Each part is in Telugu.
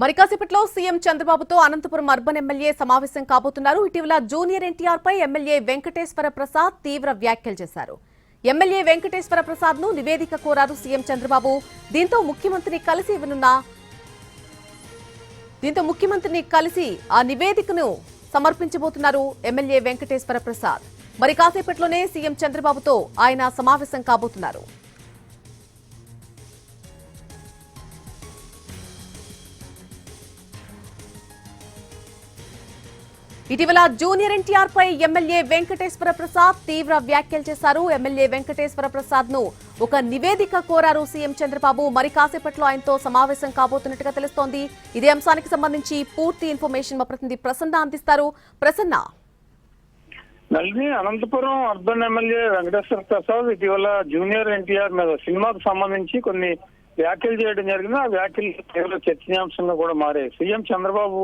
మరి కాసేపట్లో సీఎం చంద్రబాబుతో అనంతపురం అర్బన్ ఎమ్మెల్యే సమావేశం కాబోతున్నారు. ఇటీవల జూనియర్ ఎన్టీఆర్ పై ఎమ్మెల్యే వెంకటేశ్వర ప్రసాద్ తీవ్ర వ్యాఖ్యలు చేశారు. ఎమ్మెల్యే వెంకటేశ్వర ప్రసాద్ ను నివేదిక కోరారు సీఎం చంద్రబాబు. దీంతో ముఖ్యమంత్రిని కలిసి ఆ నివేదికను సమర్పించబోతున్నారు ఎమ్మెల్యే వెంకటేశ్వర ప్రసాద్. మరి కాసేపట్లోనే సీఎం చంద్రబాబుతో ఆయన సమావేశం కాబోతున్నారు. ఇటీవల జూనియర్ ఎన్టీఆర్ పై ఎమ్మెల్యే వెంకటేశ్వర ప్రసాద్ తీవ్ర వ్యాఖ్యలు చేశారు. ఎమ్మెల్యే వెంకటేశ్వర ప్రసాద్ ను ఒక నివేదిక కోరారు సీఎం చంద్రబాబు. మరి కాసేపట్లో ఆయనతో సమావేశం కాబోతున్నట్టుగా తెలుస్తోంది. ఇదే అంశానికి సంబంధించి పూర్తి ఇన్ఫర్మేషన్ మా ప్రతినిధి ప్రసన్న అందిస్తారు. ప్రసన్న, నల్ని అనంతపురం అర్బన్ ఎమ్మెల్యే వెంకటేశ్వర ప్రసాద్ ఇటీవల జూనియర్ ఎన్టీఆర్ మీద సినిమాకు సంబంధించి కొన్ని వ్యాఖ్యలు చేయడం జరిగింది. ఆ వ్యాఖ్యలు తీవ్ర చర్చనీయాంశంగా కూడా మారాయి. సీఎం చంద్రబాబు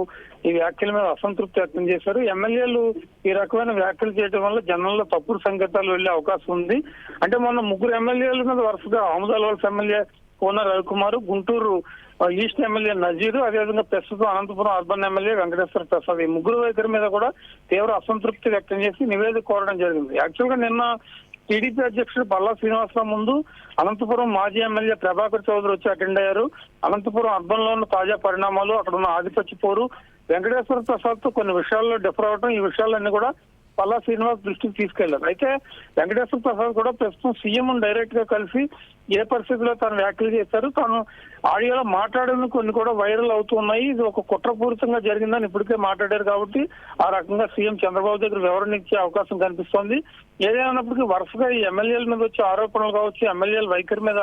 ఈ వ్యాఖ్యల మీద అసంతృప్తి వ్యక్తం చేశారు. ఎమ్మెల్యేలు ఈ రకమైన వ్యాఖ్యలు చేయడం వల్ల జనంలో తప్పుడు సంకేతాలు వెళ్లే అవకాశం ఉంది. అంటే మొన్న ముగ్గురు ఎమ్మెల్యేల మీద వరుసగా అహ్మదాబాద్ ఎమ్మెల్యే కోన రవికుమార్, గుంటూరు ఈస్ట్ ఎమ్మెల్యే నజీరు, అదేవిధంగా ప్రస్తుతం అనంతపురం అర్బన్ ఎమ్మెల్యే వెంకటేశ్వర ప్రసాద్ ఈ ముగ్గురు వైఖరి మీద కూడా తీవ్ర అసంతృప్తి వ్యక్తం చేసి నివేదిక కోరడం జరిగింది. యాక్చువల్ గా నిన్న టీడీపీ అధ్యక్షుడు పల్లా శ్రీనివాసరావు ముందు అనంతపురం మాజీ ఎమ్మెల్యే ప్రభాకర్ చౌదరి వచ్చి అటెండ్ అయ్యారు. అనంతపురం అర్బన్ లో ఉన్న తాజా పరిణామాలు, అక్కడ ఉన్న ఆధిపత్య పోరు, వెంకటేశ్వర ప్రసాద్ తో కొన్ని విషయాల్లో డిఫర్ అవడం, ఈ విషయాలన్నీ కూడా పల్లా శ్రీనివాస్ దృష్టికి తీసుకెళ్లారు. అయితే వెంకటేశ్వర ప్రసాద్ కూడా ప్రస్తుతం సీఎం డైరెక్ట్ గా కలిసి ఏ పరిస్థితిలో తాను వ్యాఖ్యలు చేశారు, తాను ఆడియోలో మాట్లాడిన కొన్ని కూడా వైరల్ అవుతున్నాయి, ఇది ఒక కుట్రపూరితంగా జరిగిందని ఇప్పటికే మాట్లాడారు. కాబట్టి ఆ రకంగా సీఎం చంద్రబాబు దగ్గర వివరణ ఇచ్చే అవకాశం కనిపిస్తోంది. ఏదైనప్పటికీ వరుసగా ఈ ఎమ్మెల్యేల మీద వచ్చే ఆరోపణలు కావచ్చు, ఎమ్మెల్యేల వైఖరి మీద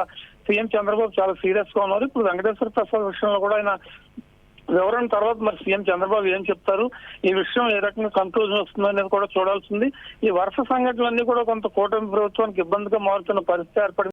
సీఎం చంద్రబాబు చాలా సీరియస్ గా ఉన్నారు. ఇప్పుడు వెంకటేశ్వర ప్రసాద్ విషయంలో కూడా ఆయన వివరణ తర్వాత మరి సీఎం చంద్రబాబు ఏం చెప్తారు, ఈ విషయం ఏ రకంగా కంక్లూజన్ వస్తుందో అనేది కూడా చూడాల్సింది. ఈ వరుస సంఘటనలన్నీ కూడా కొంత కూటమి ప్రభుత్వానికి ఇబ్బందిగా మారుతున్న పరిస్థితి ఏర్పడింది.